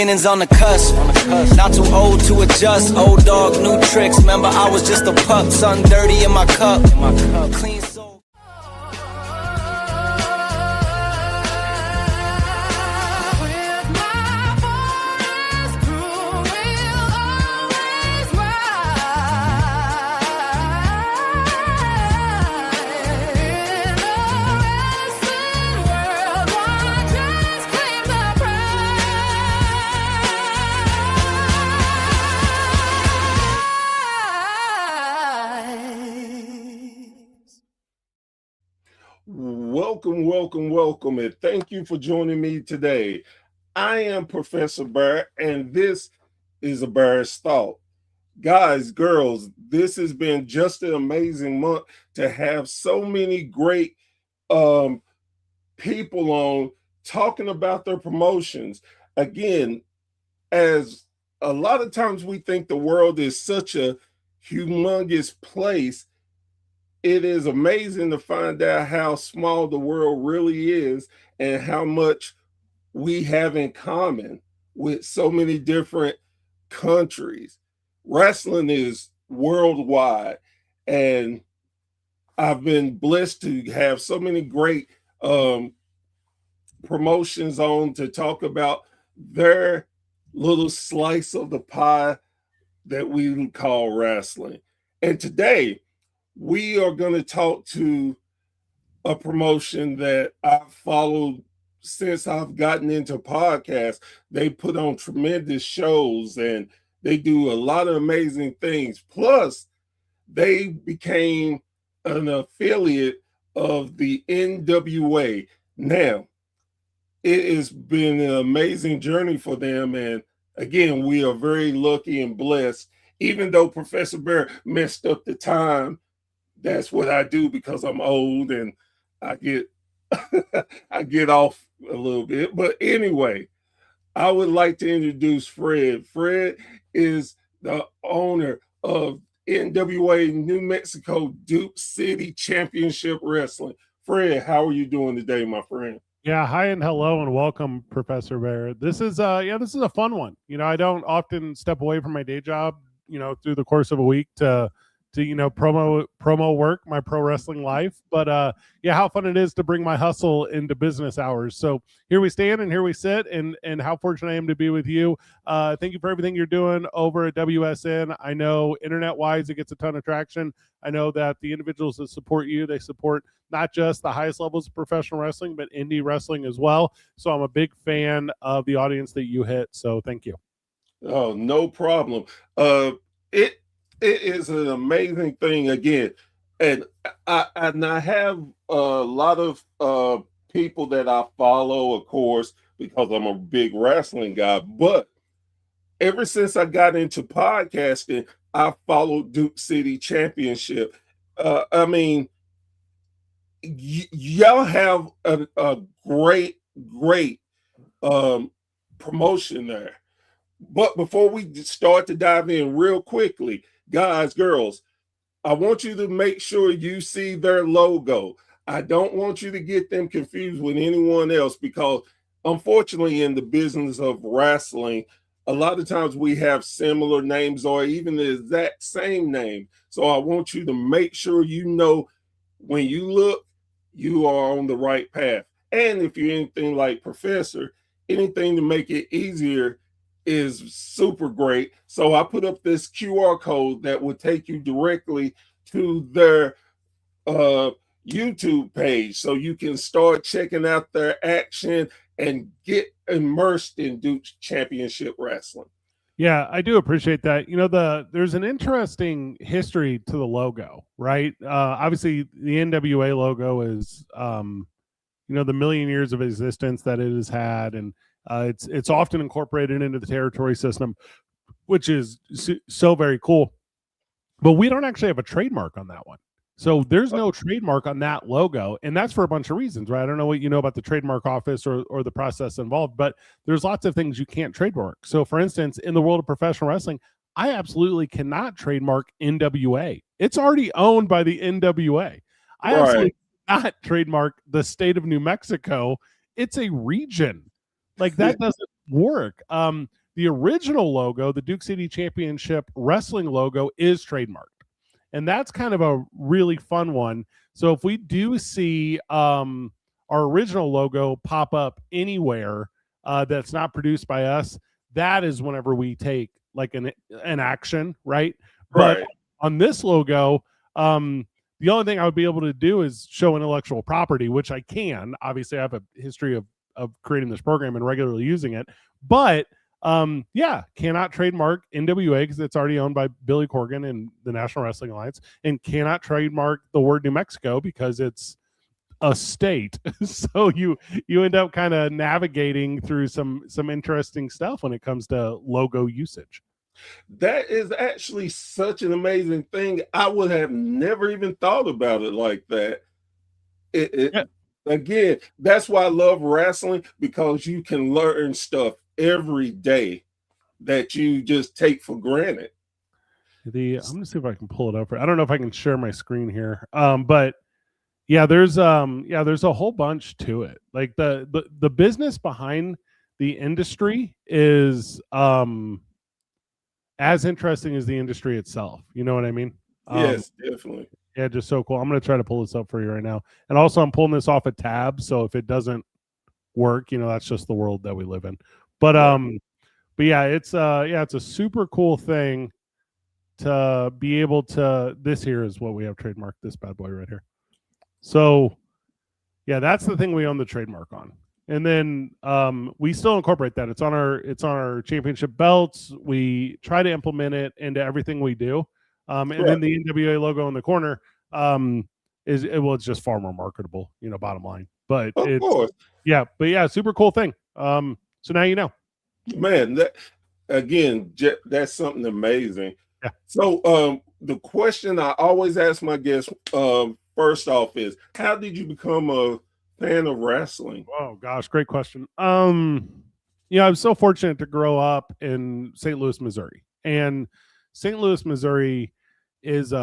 beginnings on the cusp. Not too old to adjust. Old dog, new tricks. Remember, I was just a pup. Something dirty in my cup. Clean soul. Welcome, and thank you for joining me today. I am Professor Barrett, and this is a Barrett's Thought. Guys, girls, this has been just an amazing month to have so many great people on talking about their promotions. Again, as a lot of times we think the world is such a humongous place, it is amazing to find out how small the world really is and how much we have in common with so many different countries. Wrestling is worldwide, and I've been blessed to have so many great promotions on to talk about their little slice of the pie that we call wrestling. And today, we are going to talk to a promotion that I've followed since I've gotten into podcasts. They put on tremendous shows and they do a lot of amazing things. Plus, they became an affiliate of the NWA. Now, it has been an amazing journey for them. And again, we are very lucky and blessed. Even though Professor Bear messed up the time, that's what I do because I'm old and I get I get off a little bit. But anyway, I would like to introduce Fred. Fred is the owner of NWA New Mexico Duke City Championship Wrestling. Fred, how are you doing today, my friend? Yeah, hi and hello and welcome, Professor Bear. This is this is a fun one. I don't often step away from my day job, through the course of a week to promo work, my pro wrestling life. But how fun it is to bring my hustle into business hours. So here we stand and here we sit, and how fortunate I am to be with you. Thank you for everything you're doing over at WSN. I know internet wise, it gets a ton of traction. I know that the individuals that support you, they support not just the highest levels of professional wrestling, but indie wrestling as well. So I'm a big fan of the audience that you hit. So thank you. Oh, no problem. It is an amazing thing again. And I have a lot of people that I follow, of course, because I'm a big wrestling guy. But ever since I got into podcasting, I followed Duke City Championship. Y'all have a great promotion there. But before we start to dive in real quickly, guys, girls, I want you to make sure you see their logo. I don't want you to get them confused with anyone else because, unfortunately, in the business of wrestling, a lot of times we have similar names or even the exact same name. So I want you to make sure you know when you look, you are on the right path. And if you're anything like Professor, anything to make it easier is super great. So I put up this QR code that will take you directly to their YouTube page so you can start checking out their action and get immersed in Duke's Championship Wrestling. Yeah, I do appreciate that. There's an interesting history to the logo, right? Obviously, the NWA logo is, the million years of existence that it has had, and it's often incorporated into the territory system, which is so very cool. But we don't actually have a trademark on that one. So there's no trademark on that logo, and that's for a bunch of reasons, right? I don't know what you know about the trademark office or the process involved, but there's lots of things you can't trademark. So for instance, in the world of professional wrestling, I absolutely cannot trademark NWA. It's already owned by the NWA. I absolutely cannot trademark the state of New Mexico. It's a region. Like that work. The original logo, the Duke City Championship Wrestling logo, is trademarked. And that's kind of a really fun one. So if we do see our original logo pop up anywhere that's not produced by us, that is whenever we take like an action, right? Right. But on this logo, the only thing I would be able to do is show intellectual property, which I can. Obviously, I have a history of creating this program and regularly using it. But cannot trademark NWA because it's already owned by Billy Corgan and the National Wrestling Alliance, and cannot trademark the word New Mexico because it's a state. So you end up kind of navigating through some interesting stuff when it comes to logo usage. That is actually such an amazing thing. I would have never even thought about it like that. Again, that's why I love wrestling, because you can learn stuff every day that you just take for granted. I'm gonna see if I can pull it up. I don't know if I can share my screen here. But yeah, there's a whole bunch to it. Like the business behind the industry is as interesting as the industry itself. You know what I mean? Yes, definitely. Yeah, just so cool. I'm going to try to pull this up for you right now. And also I'm pulling this off a tab. So if it doesn't work, that's just the world that we live in. But yeah, it's a super cool thing to be able to, this here is what we have trademarked, this bad boy right here. So yeah, that's the thing we own the trademark on. And then we still incorporate that. It's on our championship belts. We try to implement it into everything we do. And then the NWA logo in the corner it's just far more marketable, bottom line. But of course. Super cool thing. So now you know. Man, that's something amazing. Yeah. So the question I always ask my guests first off is, how did you become a fan of wrestling? Oh gosh, great question. I was so fortunate to grow up in St. Louis, Missouri, and St. Louis, Missouri is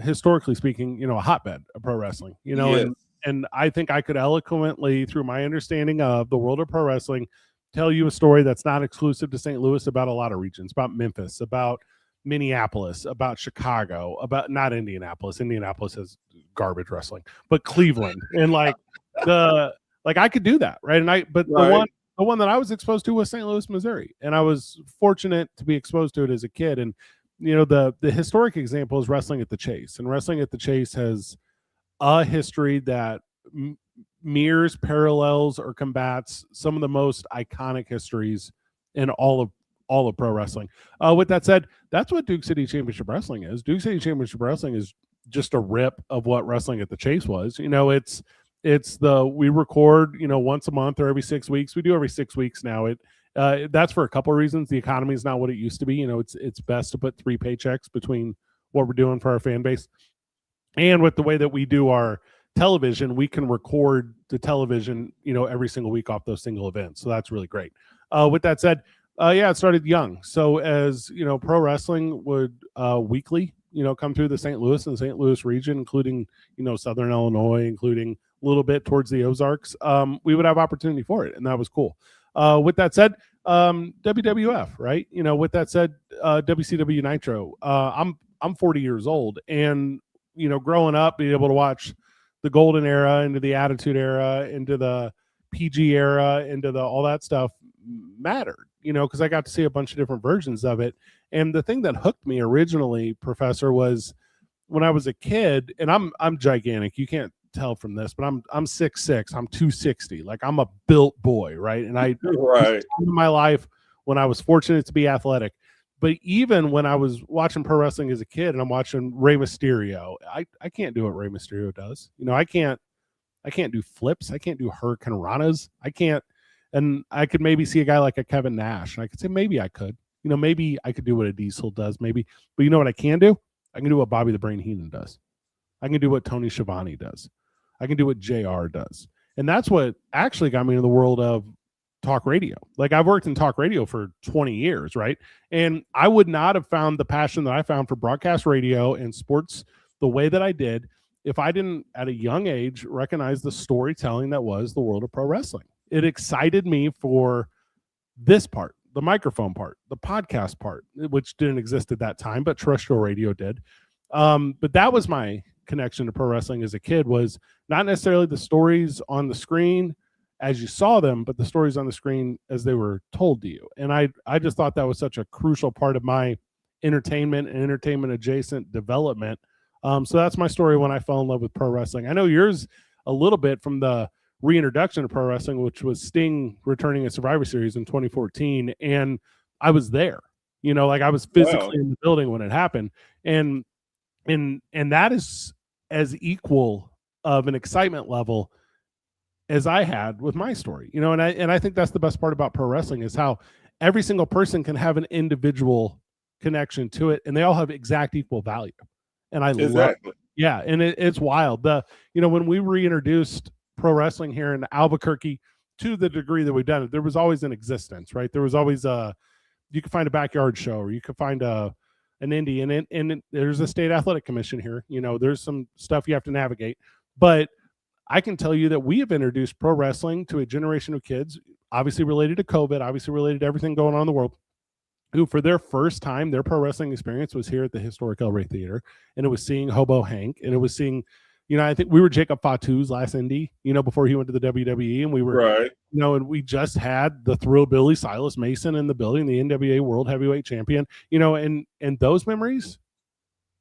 historically speaking, a hotbed of pro wrestling. Yes. And I think I could eloquently, through my understanding of the world of pro wrestling, tell you a story that's not exclusive to St. Louis about a lot of regions, about Memphis, about Minneapolis, about Chicago, about not Indianapolis. Indianapolis has garbage wrestling, but Cleveland, and I could do that, right? The one that I was exposed to was St. Louis, Missouri, and I was fortunate to be exposed to it as a kid. And the historic example is Wrestling at the Chase, and Wrestling at the Chase has a history that mirrors, parallels, or combats some of the most iconic histories in all of pro wrestling. With that said, that's what Duke City Championship Wrestling is. Duke City Championship Wrestling is just a rip of what Wrestling at the Chase was. We record, once a month or every 6 weeks. We do every 6 weeks now. That's for a couple of reasons. The economy is not what it used to be. It's best to put 3 paychecks between what we're doing for our fan base. And with the way that we do our television, we can record the television, every single week off those single events. So that's really great. With that said, it started young. So as pro wrestling would weekly, come through the St. Louis and St. Louis region, including, Southern Illinois, including a little bit towards the Ozarks, we would have opportunity for it. And that was cool. With that said, WWF, right? With that said, WCW Nitro, I'm 40 years old, and, growing up, being able to watch the golden era into the attitude era, into the PG era, into all that stuff mattered, because I got to see a bunch of different versions of it. And the thing that hooked me originally, Professor, was when I was a kid, and I'm gigantic. You can't tell from this, but I'm 6'6", I'm 260. Like, I'm a built boy, right? And I in my life when I was fortunate to be athletic. But even when I was watching pro wrestling as a kid and I'm watching Rey Mysterio, I can't do what Rey Mysterio does. I can't do flips. I can't do Hurricane Ranas. I can't. And I could maybe see a guy like a Kevin Nash, and I could say maybe I could. Maybe I could do what a Diesel does, maybe. But you know what I can do? I can do what Bobby the Brain Heenan does. I can do what Tony Schiavone does. I can do what JR does. And that's what actually got me into the world of talk radio. Like, I've worked in talk radio for 20 years, right? And I would not have found the passion that I found for broadcast radio and sports the way that I did if I didn't, at a young age, recognize the storytelling that was the world of pro wrestling. It excited me for this part, the microphone part, the podcast part, which didn't exist at that time, but terrestrial radio did. But that was my connection to pro wrestling as a kid, was not necessarily the stories on the screen as you saw them, but the stories on the screen as they were told to you. And I just thought that was such a crucial part of my entertainment and entertainment adjacent development. So that's my story when I fell in love with pro wrestling. I know yours a little bit from the reintroduction of pro wrestling, which was Sting returning at Survivor Series in 2014. And I was there, like I was physically in the building when it happened. And that is as equal of an excitement level as I had with my story, and I think that's the best part about pro wrestling, is how every single person can have an individual connection to it, and they all have exact equal value. And I love it. Yeah. And it's wild. When we reintroduced pro wrestling here in Albuquerque, to the degree that we've done it, there was always an existence, right? There was always you could find a backyard show, or you could find an indie, and there's a state athletic commission here. There's some stuff you have to navigate, but I can tell you that we have introduced pro wrestling to a generation of kids, obviously related to COVID, obviously related to everything going on in the world, who for their first time, their pro wrestling experience was here at the historic El Rey Theater, and it was seeing Hobo Hank, and it was seeing, I think we were Jacob Fatu's last indie, before he went to the WWE, and we were, right. And we just had the Thrillbilly Silas Mason in the building, the NWA World Heavyweight Champion, and those memories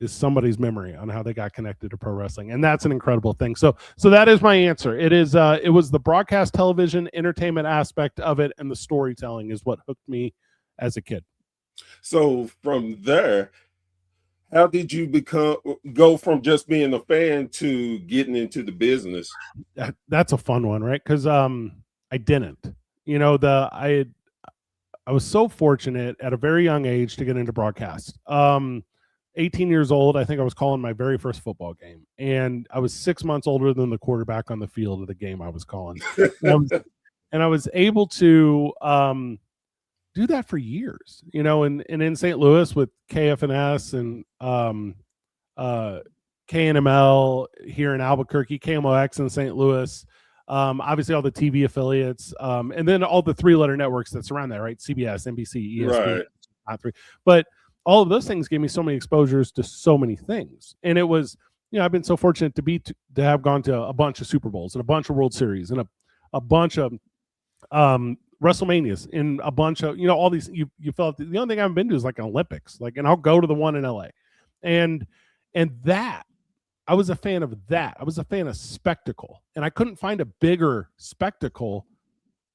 is somebody's memory on how they got connected to pro wrestling, and that's an incredible thing. So that is my answer. It was the broadcast television entertainment aspect of it, and the storytelling is what hooked me as a kid. So from there, how did you go from just being a fan to getting into the business? That's a fun one, right? Because I didn't. I was so fortunate at a very young age to get into broadcast. 18 years old, I think I was calling my very first football game, and I was 6 months older than the quarterback on the field of the game I was calling. And I was able to do that for years, and in St. Louis with KFNS and KNML here in Albuquerque, KMOX in St. Louis, obviously all the TV affiliates, and then all the 3-letter networks that surround that, right? CBS, NBC, ESPN, right. Not 3, but all of those things gave me so many exposures to so many things. And it was, I've been so fortunate to have gone to a bunch of Super Bowls and a bunch of World Series and a bunch of WrestleManias and a bunch of, all these, you felt the only thing I haven't been to is like an Olympics, and I'll go to the one in LA. And that, I was a fan of that. I was a fan of spectacle, and I couldn't find a bigger spectacle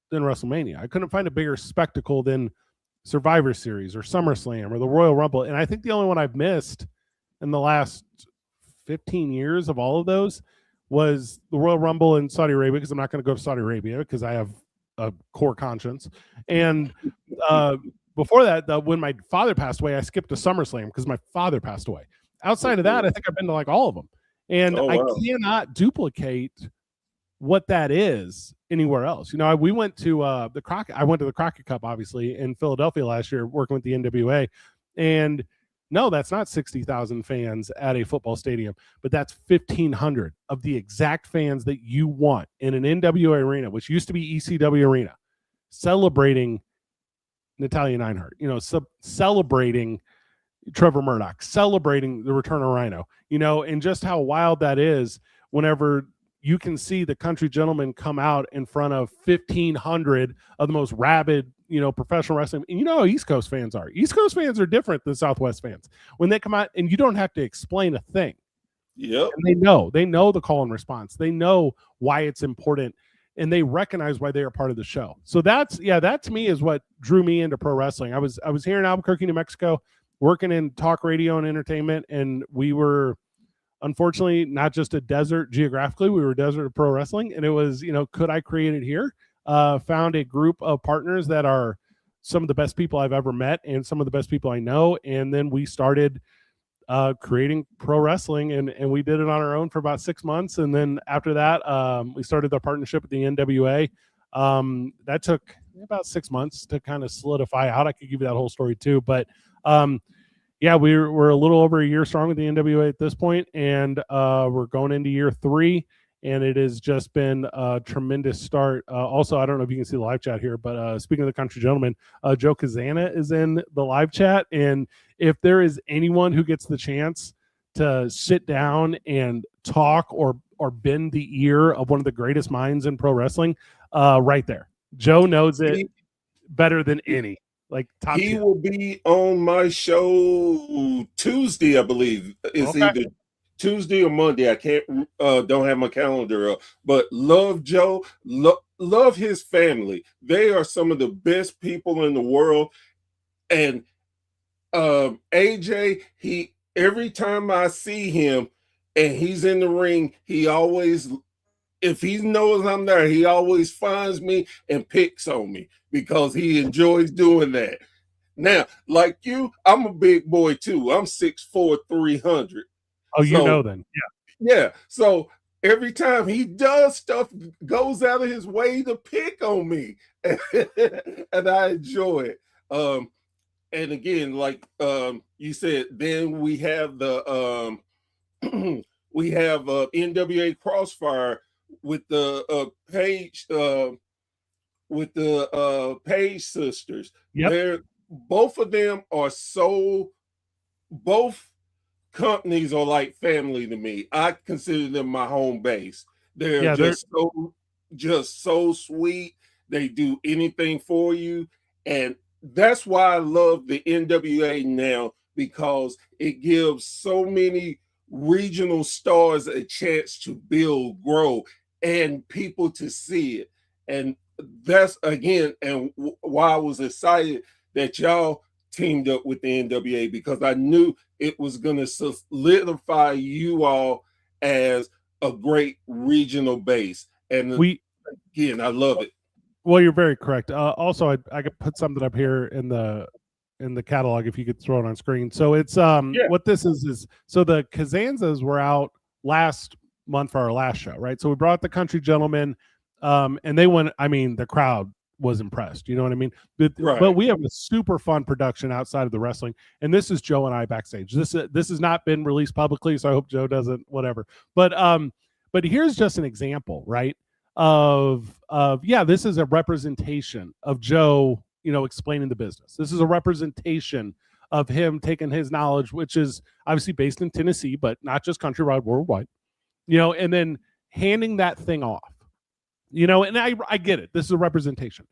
than WrestleMania. I couldn't find a bigger spectacle than Survivor Series or SummerSlam or the Royal Rumble. And I think the only one I've missed in the last 15 years of all of those was the Royal Rumble in Saudi Arabia, because I'm not going to go to Saudi Arabia because I have a core conscience. And before that, when my father passed away, I skipped to SummerSlam because my father passed away. Outside of that, I think I've been to like all of them. And I cannot duplicate what that is anywhere else. We went to I went to the Crockett Cup, obviously, in Philadelphia last year, working with the NWA. And no, that's not 60,000 fans at a football stadium, but that's 1,500 of the exact fans that you want in an NWA arena, which used to be ECW arena, celebrating Natalya Neidhart, celebrating Trevor Murdoch, celebrating the return of Rhino, and just how wild that is whenever you can see the country gentlemen come out in front of 1,500 of the most rabid, professional wrestling. And how East Coast fans are. East Coast fans are different than Southwest fans. When they come out, and you don't have to explain a thing. Yep. And they know the call and response. They know why it's important, and they recognize why they are part of the show. So that to me is what drew me into pro wrestling. I was here in Albuquerque, New Mexico, working in talk radio and entertainment, and we were, unfortunately, not just a desert geographically, we were a desert of pro wrestling. And it was, could I create it here? Found a group of partners that are some of the best people I've ever met and some of the best people I know. And then we started creating pro wrestling, and we did it on our own for about 6 months. And then after that, we started the partnership with the NWA. That took about 6 months to kind of solidify out. I could give you that whole story too, but we're a little over a year strong with the NWA at this point, and we're going into year 3. and it has just been a tremendous start. Also, I don't know if you can see the live chat here, but speaking of the country gentleman, Joe Kazana is in the live chat, and if there is anyone who gets the chance to sit down and talk or bend the ear of one of the greatest minds in pro wrestling, right there, Joe knows it better than any. Like top he 10. will be on my show Tuesday, I believe. It's either Tuesday or Monday. I can't don't have my calendar up. But love Joe, love his family. They are some of the best people in the world. And AJ, he every time I see him and he's in the ring, he always, if he knows I'm there, he always finds me and picks on me because he enjoys doing that. Now, like you, I'm a big boy too. I'm 6'4", 300. Oh, you know then. Yeah. So every time he does stuff, goes out of his way to pick on me. And I enjoy it. And again, like you said, then we have the we have NWA Crossfire with the Page sisters. Yep. Both of them are both companies are like family to me. I consider them my home base. They're just so sweet. They do anything for you. And that's why I love the NWA now, because it gives so many regional stars a chance to build, grow, and people to see it. And that's again, and why I was excited that y'all teamed up with the NWA, because I knew it was going to solidify you all as a great regional base. And again, I love it. Well, you're very correct. Also, I could put something up here in the catalog if you could throw it on screen. So it's what this is so the Kazanzas were out last month for our last show, right? So we brought the country gentlemen, and they went. I mean, the crowd was impressed. You know what I mean? But we have a super fun production outside of the wrestling, and this is Joe and I backstage. This has not been released publicly, so I hope Joe doesn't whatever. But here's just an example, right? Of this is a representation of Joe, explaining the business. This is a representation of him taking his knowledge, which is obviously based in Tennessee, but not just countrywide, worldwide, and then handing that thing off, and I get it. This is a representation,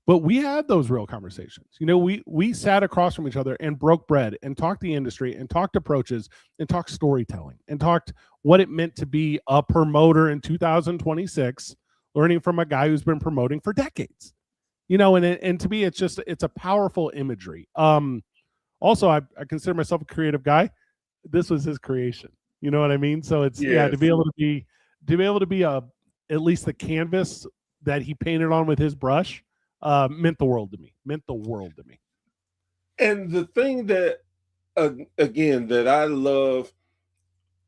but we had those real conversations. We sat across from each other and broke bread and talked the industry and talked approaches and talked storytelling and talked what it meant to be a promoter in 2026, learning from a guy who's been promoting for decades, and to me, it's a powerful imagery. Also, I consider myself a creative guy. This was his creation. You know what I mean? So it's to be able to be at least the canvas that he painted on with his brush meant the world to me. And the thing that again that I love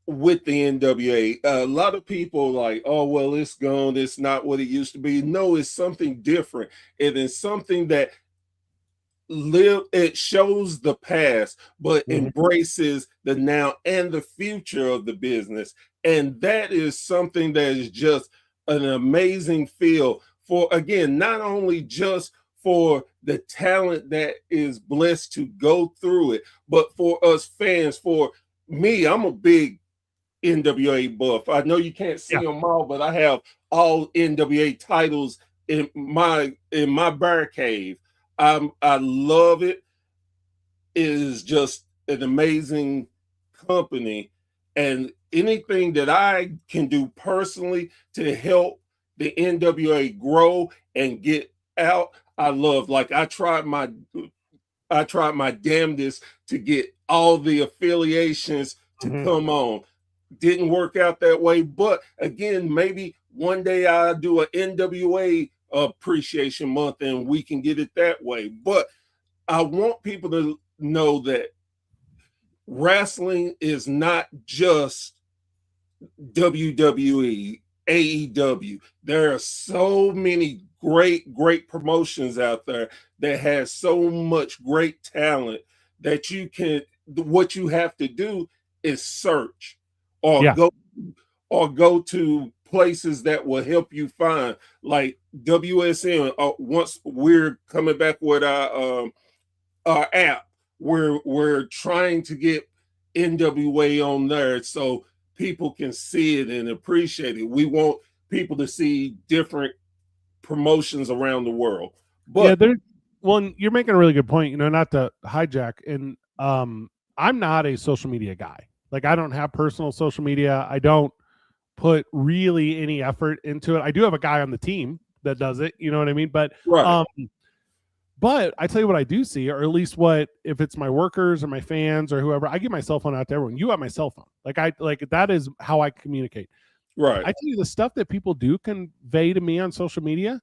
with the NWA, a lot of people like, oh well, it's gone, it's not what it used to be. No, it's something different. It is something that it shows the past, but embraces the now and the future of the business. And that is something that is just an amazing feel for, again, not only just for the talent that is blessed to go through it, but for us fans. For me, I'm a big NWA buff. I know you can't see them all, but I have all NWA titles in my bear cave. I love it. It is just an amazing company, and anything that I can do personally to help the NWA grow and get out, I love. Like I tried my damnedest to get all the affiliations to come on. Didn't work out that way, but again, maybe one day I'll do an NWA appreciation month and we can get it that way. But I want people to know that wrestling is not just WWE, AEW. There are so many great promotions out there that has so much great talent that what you have to do is search or go to places that will help you find, like WSN. Once we're coming back with our app, we're trying to get NWA on there so people can see it and appreciate it. We want people to see different promotions around the world. But well, you're making a really good point, not to hijack. And I'm not a social media guy. Like, I don't have personal social media. I don't put really any effort into it. I do have a guy on the team that does it, you know what I mean? But right. But I tell you what I do see, or at least if it's my workers or my fans or whoever, I give my cell phone out to everyone. You have my cell phone. Like that is how I communicate. Right. I tell you, the stuff that people do convey to me on social media,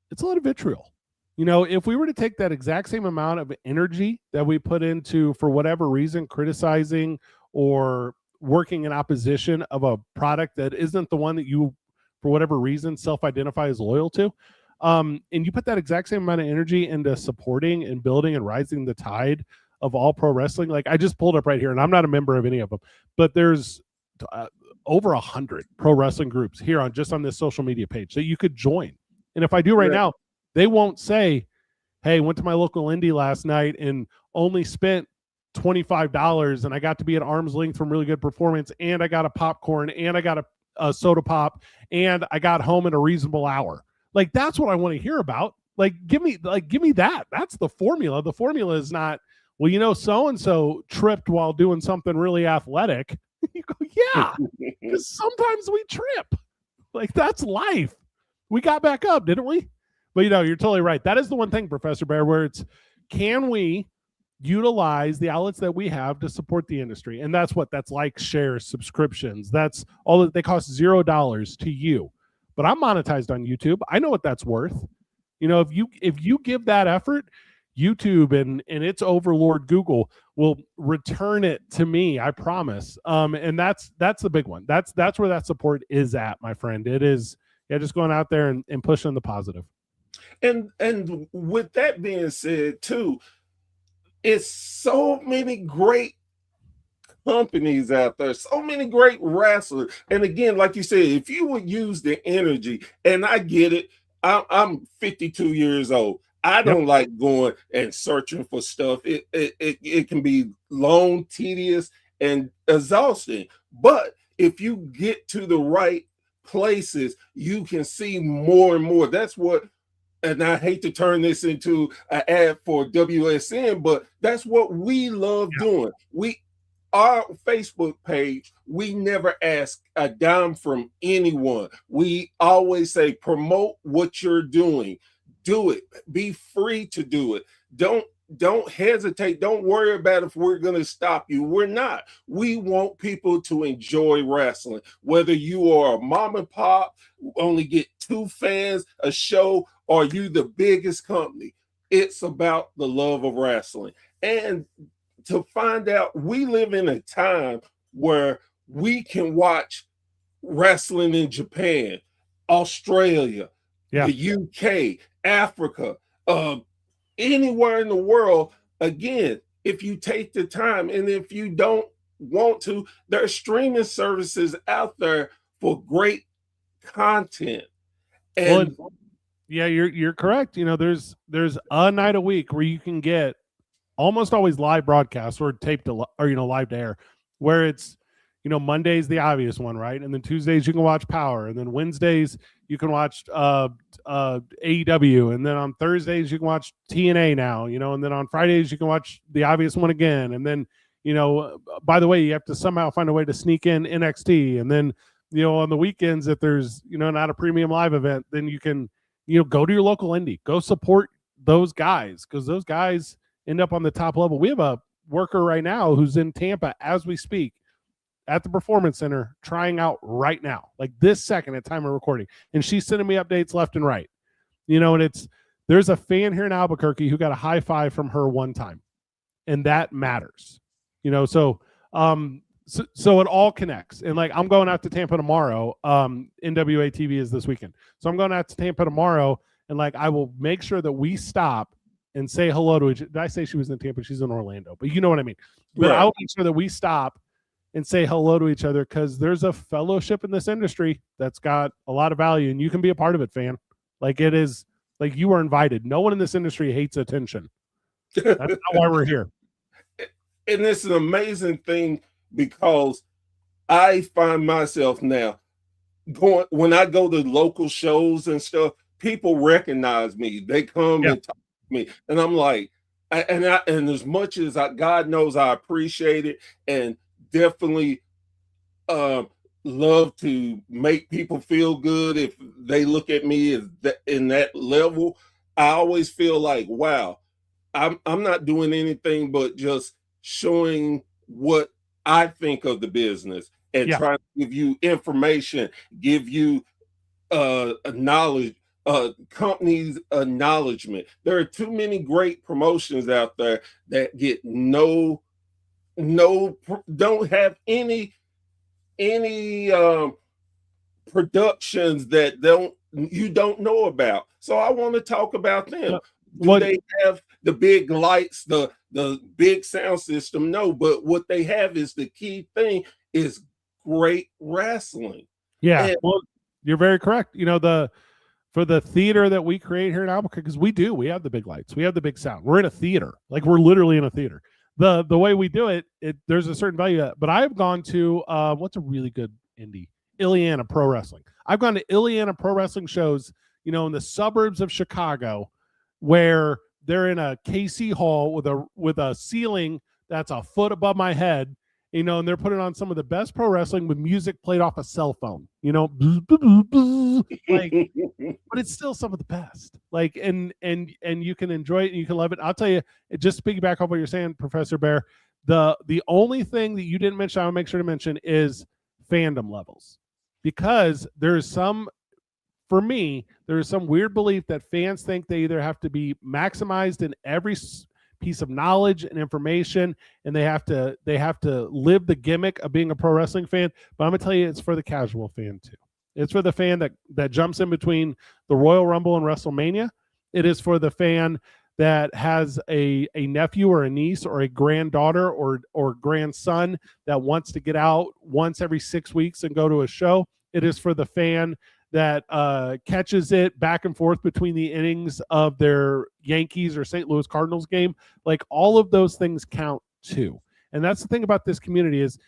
it's a lot of vitriol. If we were to take that exact same amount of energy that we put into, for whatever reason, criticizing or working in opposition of a product that isn't the one that you, for whatever reason, self-identify as loyal to, and you put that exact same amount of energy into supporting and building and rising the tide of all pro wrestling. Like, I just pulled up right here, and I'm not a member of any of them, but there's over 100 pro wrestling groups here on this social media page that you could join. And if I do right now, they won't say, hey, went to my local indie last night and only spent $25 and I got to be at arm's length from Really Good Performance, and I got a popcorn, and I got a soda pop, and I got home in a reasonable hour. Like, that's what I want to hear about. Like, give me that. That's the formula. The formula is not, well, so-and-so tripped while doing something really athletic. You go, yeah, because sometimes we trip. Like, that's life. We got back up, didn't we? But, you're totally right. That is the one thing, Professor Bear, where it's, can we utilize the outlets that we have to support the industry? And that's like shares, subscriptions. That's all that they cost $0 to you. But I'm monetized on YouTube. I know what that's worth. If you give that effort, YouTube and its overlord Google will return it to me. I promise. And that's the big one. That's where that support is at, my friend. It is, just going out there and pushing the positive. And with that being said, too, it's so many great companies out there, so many great wrestlers. And again, like you said, if you would use the energy, and I get it, I'm 52 years old. I don't like going and searching for stuff. It can be long, tedious, and exhausting. But if you get to the right places, you can see more and more. That's what, and I hate to turn this into an ad for WSN, but that's what we love doing. Our Facebook page, we never ask a dime from anyone. We always say, promote what you're doing. Do it. Be free to do it. Don't hesitate. Don't worry about if we're going to stop you. We're not. We want people to enjoy wrestling. Whether you are a mom and pop, only get 2 fans a show, or you the biggest company, it's about the love of wrestling. And to find out, we live in a time where we can watch wrestling in Japan, Australia, the UK, Africa, anywhere in the world. Again, if you take the time, and if you don't want to, there are streaming services out there for great content. And you're correct. There's a night a week where you can get almost always live broadcasts or taped to, or live to air, where it's Monday's the obvious one, right? And then Tuesdays you can watch Power, and then Wednesdays you can watch AEW, and then on Thursdays you can watch TNA now, and then on Fridays you can watch the obvious one again, and then by the way, you have to somehow find a way to sneak in NXT, and then on the weekends, if there's not a premium live event, then you can go to your local indie, go support those guys, because those guys end up on the top level. We have a worker right now who's in Tampa as we speak at the Performance Center trying out right now, like this second at time of recording. And she's sending me updates left and right, and there's a fan here in Albuquerque who got a high five from her one time, and that matters, so it all connects. And like, I'm going out to Tampa tomorrow. NWA TV is this weekend. So I'm going out to Tampa tomorrow, and like, I will make sure that we stop and say hello to each. Did I say she was in Tampa? She's in Orlando, but you know what I mean. But I'll make sure that we stop and say hello to each other, because there's a fellowship in this industry that's got a lot of value, and you can be a part of it, fan. Like, it is, like, you are invited. No one in this industry hates attention. That's not why we're here. And it's an amazing thing, because I find myself now going, when I go to local shows and stuff, people recognize me. They come and talk to me, and I'm like, and as much as God knows I appreciate it, and definitely love to make people feel good if they look at me as in that level, I always feel like, wow, I'm not doing anything but just showing what I think of the business, and trying to give you information, give you knowledge, companies acknowledgement. There are too many great promotions out there that get don't have any productions that you don't know about. So I want to talk about them. Do they have the big lights, the big sound system? No, but what they have is the key thing is great wrestling. Yeah, and, well, you're very correct. You know, for the theater that we create here in Albuquerque, because we have the big lights, we have the big sound. We're in a theater, like we're literally in a theater. The way we do it, there's a certain value to that. But I've gone to what's a really good indie? Illiana Pro Wrestling. I've gone to Illiana Pro Wrestling shows, you know, in the suburbs of Chicago, where they're in a KC hall with a ceiling that's a foot above my head, you know, and they're putting on some of the best pro wrestling with music played off a cell phone, you know, like, but it's still some of the best. Like, and you can enjoy it and you can love it. I'll tell you, just to piggyback off what you're saying, Professor Bear, the only thing that you didn't mention, I'll make sure to mention, is fandom levels, because there's some, for me, there is some weird belief that fans think they either have to be maximized in every piece of knowledge and information, and they have to live the gimmick of being a pro wrestling fan. But I'm gonna tell you, it's for the casual fan too. It's for the fan that jumps in between the Royal Rumble and WrestleMania. It is for the fan that has a nephew or a niece or a granddaughter or grandson that wants to get out once every 6 weeks and go to a show. It is for the fan that catches it back and forth between the innings of their Yankees or St. Louis Cardinals game. Like, all of those things count too. And that's the thing about this community is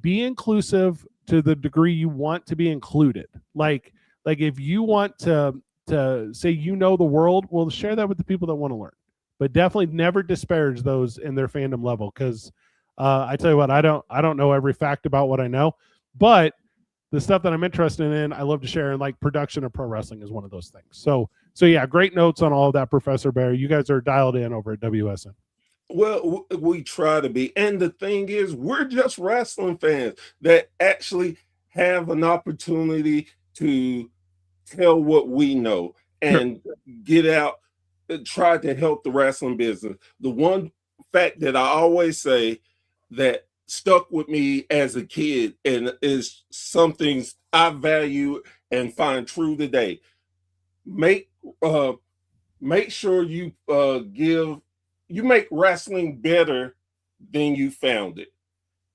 be inclusive to the degree you want to be included. Like if you want to say, you know, the world, well, share that with the people that want to learn, but definitely never disparage those in their fandom level. Cause I tell you what, I don't know every fact about what I know, but the stuff that I'm interested in, I love to share, and like production of pro wrestling is one of those things. So yeah, great notes on all of that, Professor Bear. You guys are dialed in over at WSN. Well, we try to be. And the thing is, we're just wrestling fans that actually have an opportunity to tell what we know and get out and try to help the wrestling business. The one fact that I always say that stuck with me as a kid and is something I value and find true today. Make sure you make wrestling better than you found it.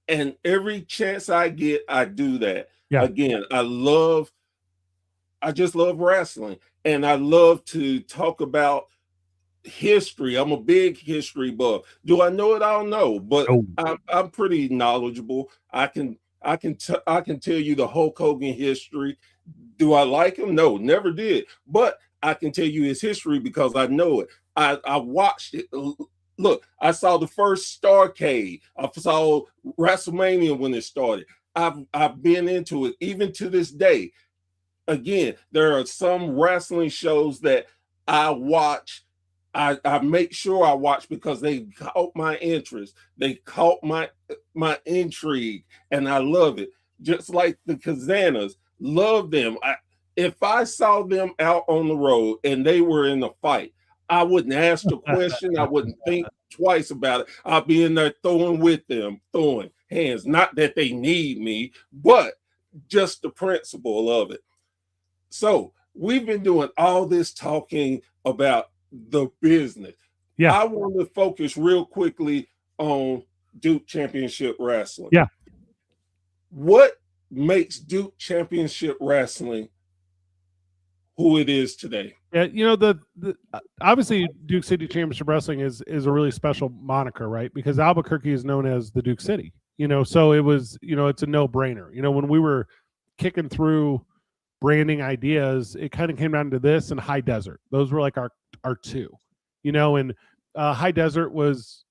And every chance I get, I do that. Yeah. Again, I just love wrestling, and I love to talk about history. I'm a big history buff. Do I know it all? No, but I'm pretty knowledgeable. I can tell you the Hulk Hogan history. Do I like him? No, never did. But I can tell you his history because I know it. I watched it. Look, I saw the first Starrcade. I saw WrestleMania when it started. I've been into it even to this day. Again, there are some wrestling shows that I watch. I make sure I watch because they caught my interest. They caught my intrigue, and I love it. Just like the Kazanas, love them. If I saw them out on the road and they were in a fight, I wouldn't ask the question. I wouldn't think twice about it. I'll be in there throwing with them, throwing hands. Not that they need me, but just the principle of it. So we've been doing all this talking about the business. Yeah, I want to focus real quickly on Duke Championship Wrestling. Yeah. what makes Duke Championship Wrestling who it is today? Yeah, you know, the obviously Duke City Championship Wrestling is a really special moniker, right? Because Albuquerque is known as the Duke City, you know, so it was, you know, it's a no-brainer. You know, when we were kicking through branding ideas, it kind of came down to this and High Desert. Those were like our two, you know, and High Desert was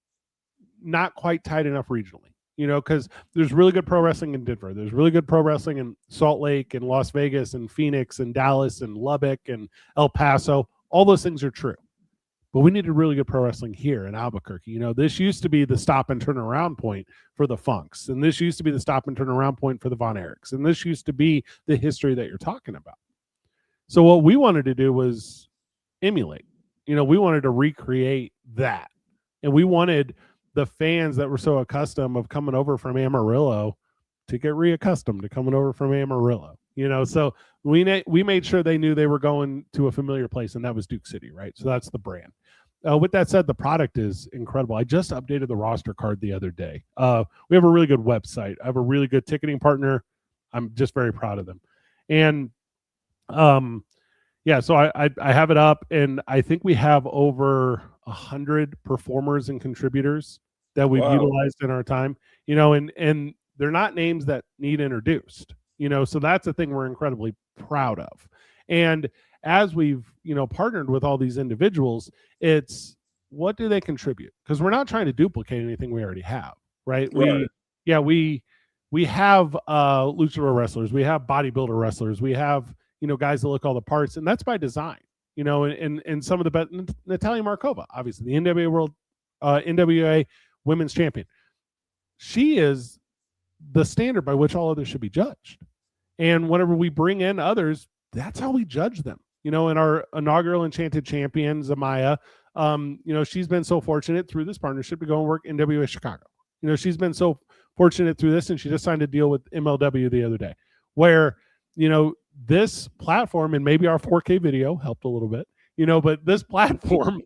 not quite tight enough regionally, you know, because there's really good pro wrestling in Denver. There's really good pro wrestling in Salt Lake and Las Vegas and Phoenix and Dallas and Lubbock and El Paso. All those things are true. But we needed really good pro wrestling here in Albuquerque. You know, this used to be the stop and turn around point for the Funks. And this used to be the stop and turn around point for the Von Erichs. And this used to be the history that you're talking about. So what we wanted to do was emulate. You know, we wanted to recreate that. And we wanted the fans that were so accustomed of coming over from Amarillo to get reaccustomed to coming over from Amarillo, you know. So we made sure they knew they were going to a familiar place, and that was Duke City, right? So that's the brand. With that said, the product is incredible. I just updated the roster card the other day. We have a really good website. I have a really good ticketing partner. I'm just very proud of them. And yeah, so I have it up, and I think we have over 100 performers and contributors that we've utilized in our time, you know, and they're not names that need introduced, you know, so that's a thing we're incredibly proud of. And as we've, you know, partnered with all these individuals, it's what do they contribute? Because we're not trying to duplicate anything we already have, right? We have luchador wrestlers, we have bodybuilder wrestlers, we have, you know, guys that look all the parts, and that's by design, you know, and some of the best. Natalia Markova, obviously the NWA women's champion. She is the standard by which all others should be judged. And whenever we bring in others, that's how we judge them. You know, in our inaugural Enchanted champion, Zamaya, you know, she's been so fortunate through this partnership to go and work NWA Chicago. You know, she's been so fortunate through this, and she just signed a deal with MLW the other day, where, you know, this platform, and maybe our 4K video helped a little bit, you know, but this platform,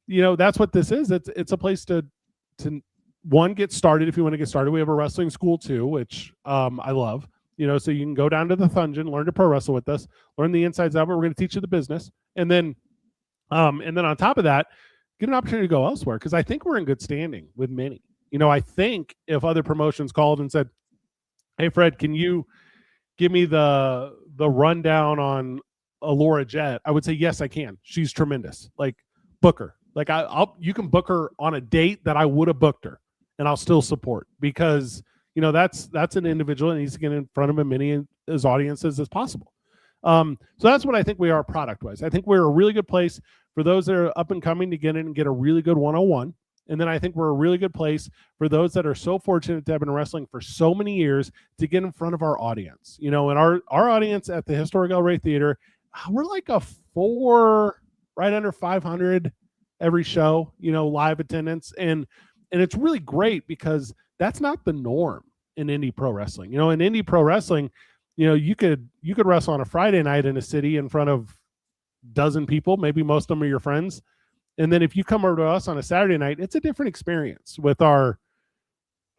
you know, that's what this is. It's a place to one, get started if you want to get started. We have a wrestling school too, which I love, you know, so you can go down to the Thungeon, learn to pro wrestle with us, learn the insides of it. We're going to teach you the business. And then on top of that, get an opportunity to go elsewhere, because I think we're in good standing with many. You know, I think if other promotions called and said, hey, Fred, can you give me the rundown on Alora Jet, I would say, yes, I can. She's tremendous. Like, book her. Like, you can book her on a date that I would have booked her, and I'll still support, because, you know, that's an individual that needs to get in front of as many as audiences as possible. So that's what I think we are product wise. I think we're a really good place for those that are up and coming to get in and get a really good 101. And then I think we're a really good place for those that are so fortunate to have been wrestling for so many years to get in front of our audience. You know, and our audience at the Historic El Rey Theater, we're like a 4, right under 500 every show, you know, live attendance. And it's really great, because that's not the norm in indie pro wrestling. You know, in indie pro wrestling, you know, you could wrestle on a Friday night in a city in front of a dozen people, maybe most of them are your friends. And then if you come over to us on a Saturday night, it's a different experience with our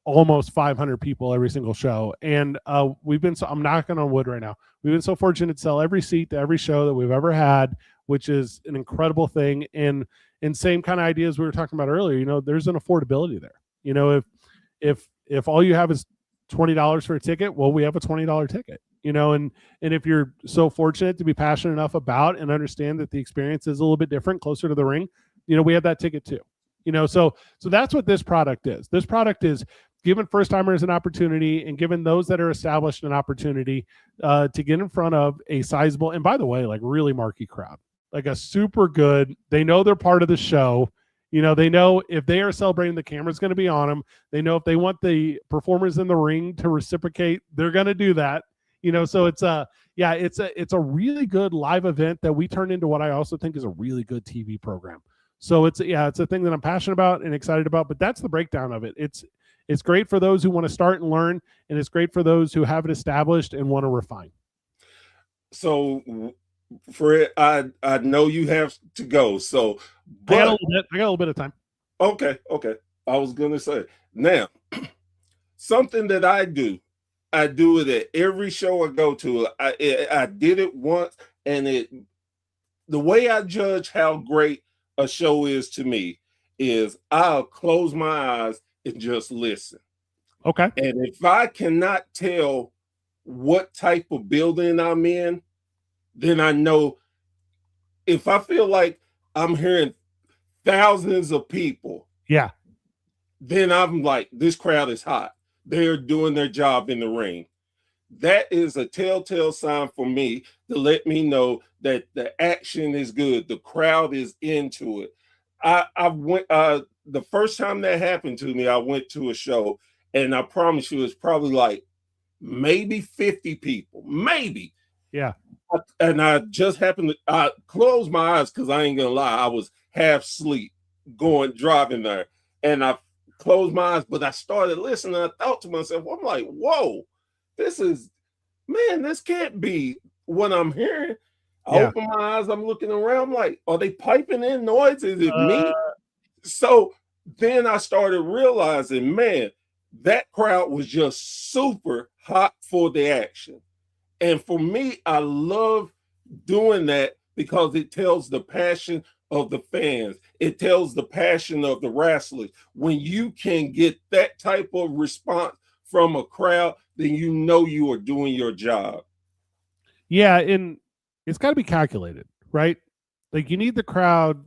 almost 500 people every single show. And we've been, so I'm knocking on wood right now, we've been so fortunate to sell every seat to every show that we've ever had, which is an incredible thing. And same kind of ideas we were talking about earlier, you know, there's an affordability there. You know, if all you have is $20 for a ticket, well, we have a $20 ticket, you know, and if you're so fortunate to be passionate enough about and understand that the experience is a little bit different, closer to the ring, you know, we have that ticket too, you know, so that's what this product is. This product is giving first timers an opportunity, and giving those that are established an opportunity to get in front of a sizable, and by the way, like really marquee crowd, like a super good, they know they're part of the show. You know, they know if they are celebrating, the camera's going to be on them. They know if they want the performers in the ring to reciprocate, they're going to do that. You know, so it's a really good live event that we turn into what I also think is a really good TV program. So it's a thing that I'm passionate about and excited about, but that's the breakdown of it. It's great for those who want to start and learn, and it's great for those who have it established and want to refine. So Fred, I know you have to go. So I got a little bit of time. Okay. I was gonna say, now something that I do I do it at every show I go to. I did it once, and the way I judge how great a show is to me is I'll close my eyes and just listen. Okay. And if I cannot tell what type of building I'm in, then I know. If I feel like I'm hearing thousands of people, Yeah. then I'm like, this crowd is hot. They're doing their job in the ring. That is a telltale sign for me to let me know that the action is good. The crowd is into it. I went the first time that happened to me, I went to a show, and I promise you, it's probably like maybe 50 people, maybe. Yeah. And I just happened to I closed my eyes because I ain't gonna lie, I was half asleep driving there, and I closed my eyes, but I started listening. And I thought to myself, I'm like, whoa, this can't be what I'm hearing. I Yeah. open my eyes, I'm looking around, I'm like, are they piping in noise? Is it me? Uh, So then I started realizing, man, that crowd was just super hot for the action. And for me, I love doing that because it tells the passion of the fans. It tells the passion of the wrestlers. When you can get that type of response from a crowd, then you know you are doing your job. Yeah, and it's got to be calculated, right? Like you need the crowd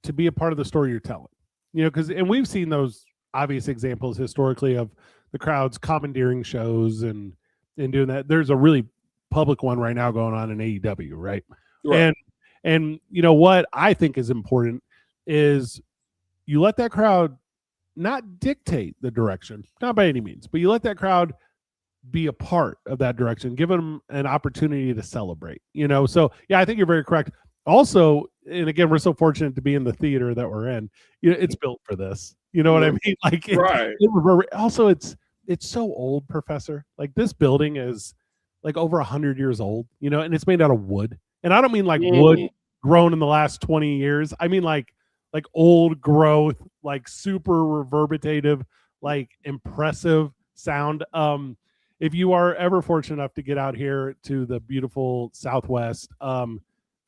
to be a part of the story you're telling. Because and we've seen those obvious examples historically of the crowds commandeering shows and doing that. There's a really public one right now going on in AEW, right? Right. And what I think is important is you let that crowd not dictate the direction, not by any means, but you let that crowd be a part of that direction, give them an opportunity to celebrate, So yeah, I think you're very correct. Also, and again, we're so fortunate to be in the theater that we're in. It's built for this. You know what I mean? Like, Right. Also, it's so old, Professor. Like this building is like over 100 years old. And it's made out of wood. And I don't mean like wood grown in the last 20 years. I mean like old growth, like super reverberative, like impressive sound. If you are ever fortunate enough to get out here to the beautiful Southwest,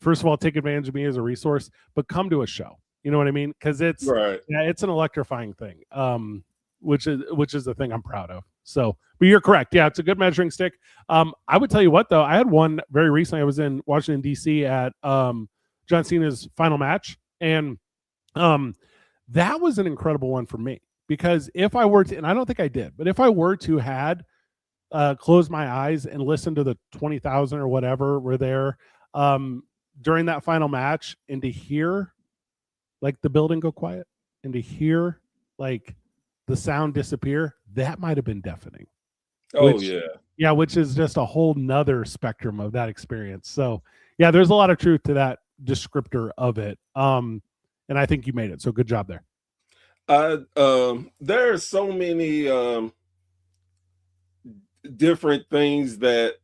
first of all, take advantage of me as a resource, but come to a show. You know what I mean? Because it's an electrifying thing, which is the thing I'm proud of. So, but you're correct. Yeah, it's a good measuring stick. I would tell you what though, I had one very recently. I was in Washington D.C. at John Cena's final match, and that was an incredible one for me because if I were to, and I don't think I did, but if I were to had close my eyes and listen to the 20,000 or whatever were there during that final match, and to hear like the building go quiet and to hear like the sound disappear, that might have been deafening. Which is just a whole nother spectrum of that experience. So yeah, there's a lot of truth to that descriptor of it. And I think you made it. So good job there. There are so many different things that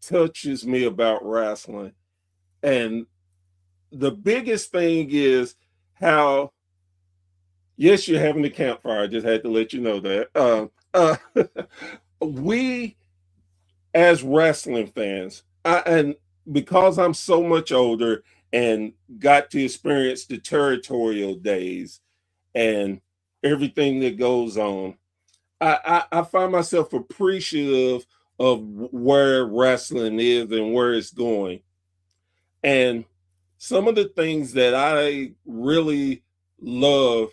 touches me about wrestling, and the biggest thing is how, yes, you're having a campfire. I just had to let you know that we as wrestling fans, and because I'm so much older and got to experience the territorial days and everything that goes on, I find myself appreciative of where wrestling is and where it's going. And some of the things that I really love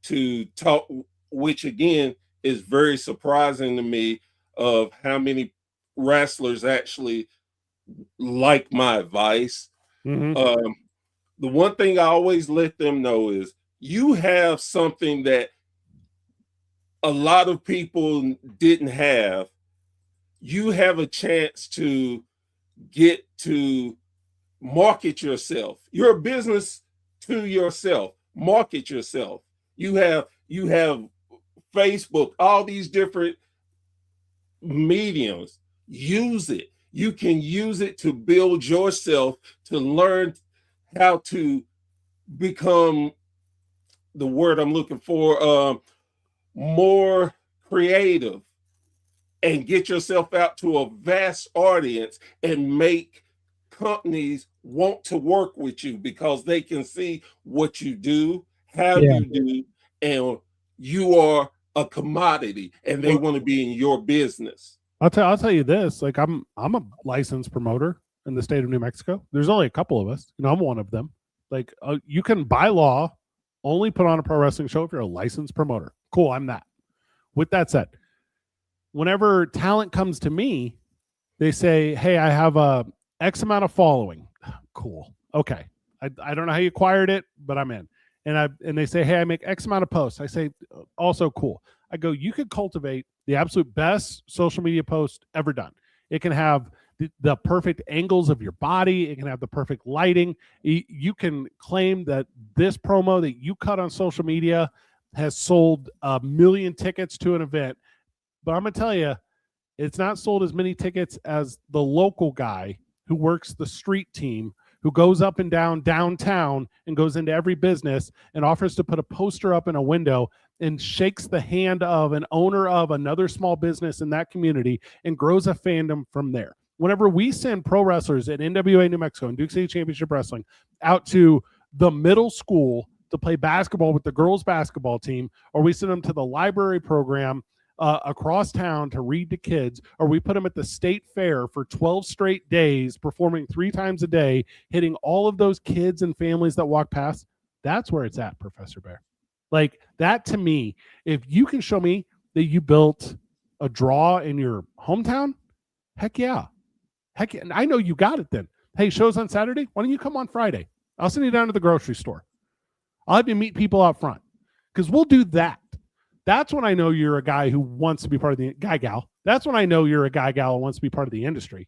to talk, which again is very surprising to me, of how many wrestlers actually like my advice. Mm-hmm. The one thing I always let them know is you have something that a lot of people didn't have. You have a chance to get to market yourself. You're a business to yourself. Market yourself. You have Facebook, all these different mediums. Use it. You can use it to build yourself, to learn how to become, the word I'm looking for, more creative. and get yourself out to a vast audience and make companies want to work with you because they can see what you do, how you do, and you are a commodity and they want to be in your business. I'll tell you this, like I'm a licensed promoter in the state of New Mexico. There's only a couple of us. I'm one of them. Like you can by law only put on a pro wrestling show if you're a licensed promoter. Cool, I'm that. With that said, whenever talent comes to me, they say, "Hey, I have a X amount of following." Cool. Okay. I don't know how you acquired it, but I'm in. And they say, "Hey, I make X amount of posts." I say, also cool. I go, you could cultivate the absolute best social media post ever done. It can have the perfect angles of your body. It can have the perfect lighting. You can claim that this promo that you cut on social media has sold 1 million tickets to an event. But I'm going to tell you, it's not sold as many tickets as the local guy who works the street team, who goes up and down downtown and goes into every business and offers to put a poster up in a window and shakes the hand of an owner of another small business in that community and grows a fandom from there. Whenever we send pro wrestlers at NWA New Mexico and Duke City Championship Wrestling out to the middle school to play basketball with the girls basketball team, or we send them to the library program across town to read to kids, or we put them at the state fair for 12 straight days, performing 3 times a day, hitting all of those kids and families that walk past, that's where it's at, Professor Bear. Like that to me, if you can show me that you built a draw in your hometown, heck yeah. Heck yeah. And I know you got it then. Hey, shows on Saturday? Why don't you come on Friday? I'll send you down to the grocery store. I'll have you meet people out front because we'll do that. That's when I know you're a guy who wants to be part of the guy gal. That's when I know you're a guy gal who wants to be part of the industry.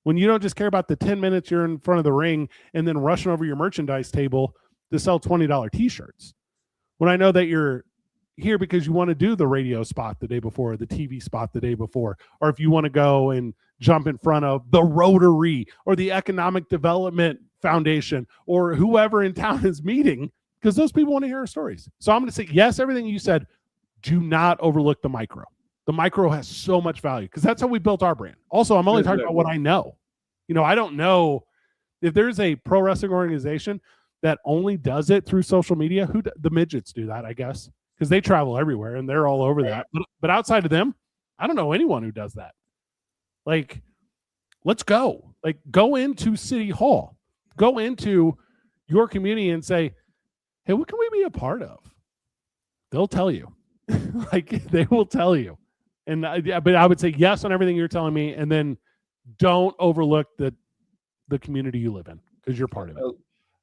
When you don't just care about the 10 minutes you're in front of the ring and then rushing over your merchandise table to sell $20 t-shirts. When I know that you're here because you want to do the radio spot the day before, the TV spot the day before, or if you want to go and jump in front of the Rotary or the Economic Development Foundation or whoever in town is meeting, because those people want to hear our stories. So I'm going to say, yes, everything you said. Do not overlook the micro. The micro has so much value because that's how we built our brand. Also, I'm only talking about what I know. I don't know if there's a pro wrestling organization that only does it through social media. The midgets do that, I guess, because they travel everywhere and they're all over that. But outside of them, I don't know anyone who does that. Like, let's go. Like, go into City Hall, go into your community and say, "Hey, what can we be a part of?" They'll tell you. Like they will tell you. But I would say yes on everything you're telling me, and then don't overlook the community you live in because you're part of it.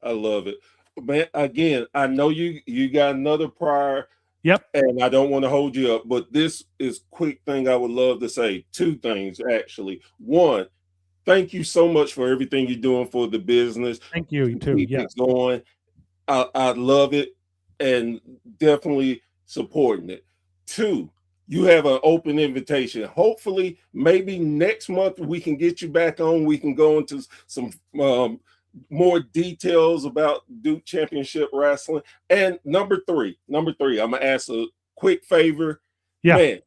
I love it, man. Again, I know you got another prior. Yep. And I don't want to hold you up, but this is quick thing I would love to say. 2 things actually. One, thank you so much for everything you're doing for the business. Thank you. You too. Keep Yeah. it going. I love it and definitely supporting it. 2, you have an open invitation. Hopefully, maybe next month we can get you back on. We can go into some more details about Duke Championship Wrestling. And number three, I'm gonna ask a quick favor. Yeah, man.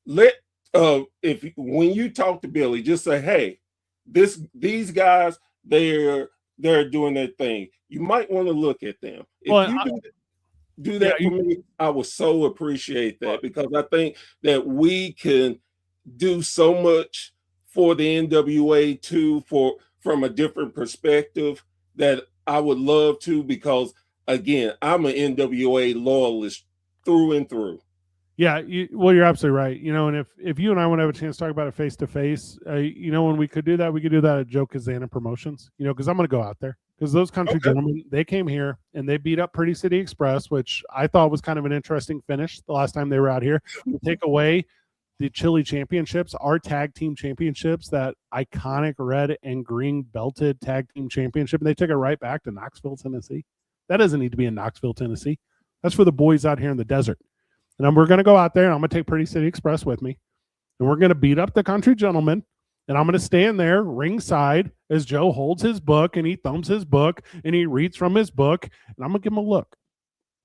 Let when you talk to Billy, just say, "Hey, these guys, they're doing their thing." You might want to look at them. If you do that for me, I would so appreciate that because I think that we can do so much for the NWA too, from a different perspective that I would love to, because again, I'm an NWA loyalist through and through. Yeah, you're absolutely right. And if you and I want to have a chance to talk about it face to face, when we could do that at Joe Kazana Promotions, because I'm going to go out there. Because those country gentlemen, they came here and they beat up Pretty City Express, which I thought was kind of an interesting finish the last time they were out here. To take away the Chili Championships, our tag team championships, that iconic red and green belted tag team championship, and they took it right back to Knoxville, Tennessee. That doesn't need to be in Knoxville, Tennessee. That's for the boys out here in the desert. And we're going to go out there, and I'm going to take Pretty City Express with me, and we're going to beat up the country gentlemen. And I'm going to stand there ringside as Joe holds his book and he thumbs his book and he reads from his book. And I'm going to give him a look.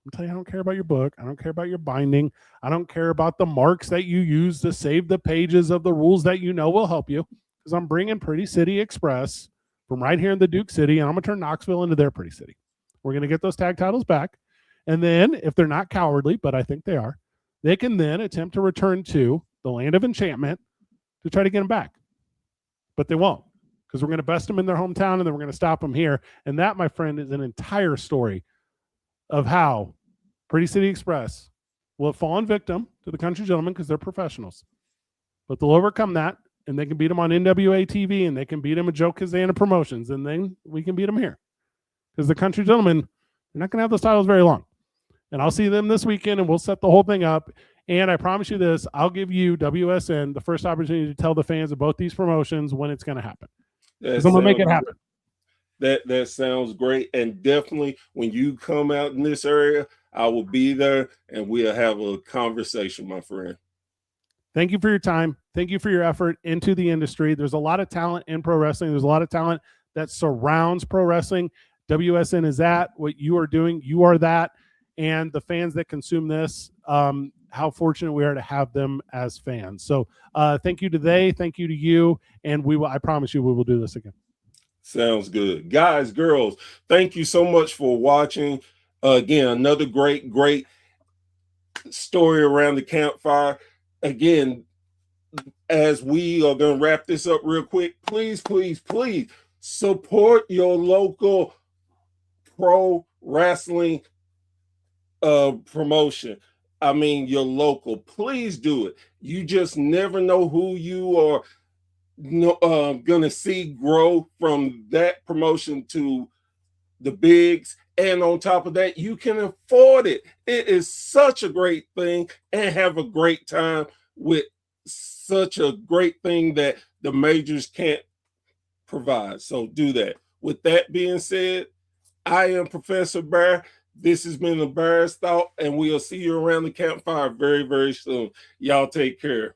I'm telling you, I don't care about your book. I don't care about your binding. I don't care about the marks that you use to save the pages of the rules that you know will help you, because I'm bringing Pretty City Express from right here in the Duke City, and I'm going to turn Knoxville into their Pretty City. We're going to get those tag titles back. And then if they're not cowardly, but I think they are, they can then attempt to return to the land of enchantment to try to get them back. But they won't, because we're going to best them in their hometown, and then we're going to stop them here. And that, my friend, is an entire story of how Pretty City Express will have fallen victim to the Country Gentlemen, because they're professionals. But they'll overcome that, and they can beat them on NWA TV, and they can beat them at Joe Kazana Promotions, and then we can beat them here. Because the Country Gentlemen, they're not going to have those titles very long. And I'll see them this weekend, and we'll set the whole thing up. And I promise you this, I'll give you, WSN, the first opportunity to tell the fans of both these promotions when it's going to happen. I'm going to make it happen. That sounds great. And definitely when you come out in this area, I will be there, and we'll have a conversation, my friend. Thank you for your time. Thank you for your effort into the industry. There's a lot of talent in pro wrestling. There's a lot of talent that surrounds pro wrestling. WSN is that. What you are doing, you are that. And the fans that consume this, how fortunate we are to have them as fans. So thank you to they, thank you to you, and we will, I promise you, we will do this again. Sounds good. Guys, girls, thank you so much for watching. Again, another great story around the campfire. Again, as we are going to wrap this up real quick, please support your local pro wrestling promotion. I mean, your local. Please do it. You just never know who you are gonna see grow from that promotion to the bigs. And on top of that, you can afford it. It is such a great thing, and have a great time with such a great thing that the majors can't provide. So do that. With that being said, I am Professor Bear. This has been the Bear's Thought, and we'll see you around the campfire very, very soon. Y'all take care.